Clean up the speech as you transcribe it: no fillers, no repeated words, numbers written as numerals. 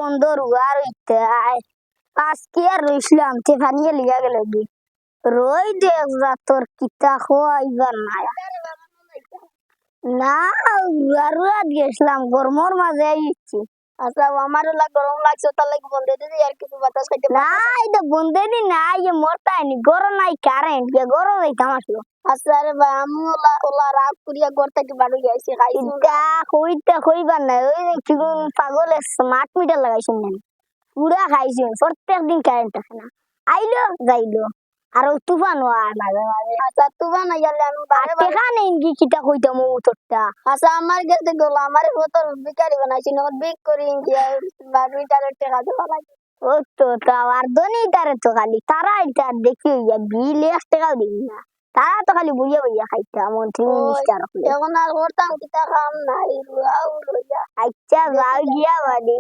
বন্ধুর আর হইতে আজকে আর রইছিলাম তে ফানিয়ে লিয়া গেল গি রই দেখ যা তোর কিতা খোয়াইবার না না আর গেছিলাম গরমর মাঝে আইছি। আচ্ছা আমারও গরম লাগছে তার লাগি বন্ধ দিদি আর কিছু বাতাস খাইতে না এটা বন্ধে দি না ইয়ে মরতাইনি গরম নাই কারেন্ট কে গরম যাইতাম আসলো। আচ্ছা আরে ভাই আমি ওলা রাগ করিয়া ঘর থেকে বাড়ি যাইছি খাইছি ইটা কইবার নাই ওই যে পাগলে স্মার্ট মিটার লাগাইছেন না পুরা খাইছেন প্রত্যেক দিন কারেন্ট থাকে না আইলো যাইলো আর ওই তুফান হয় মাঝে মাঝে। আচ্ছা তুফান আইলে আমি বারে বারে টেকা নেই কি কিতা কইতাম ও তোরটা। আচ্ছা আমার গেছে গেল আমার তো বিকারি বানাইছি না বিক করি দিয়া বাড়িটারে টাকা দেওয়া লাগে। ও তো আর ধনী তারে তো খালি তারা এটা দেখি বিল 1 টাকাও দিই না তারা তো খালি বইয়া বইয়া খাইতা মন্ত্রী মিনিস্টার এখন আর করতাম কিতা কাম নাই আচ্ছা যাও গিয়া বাড়ি।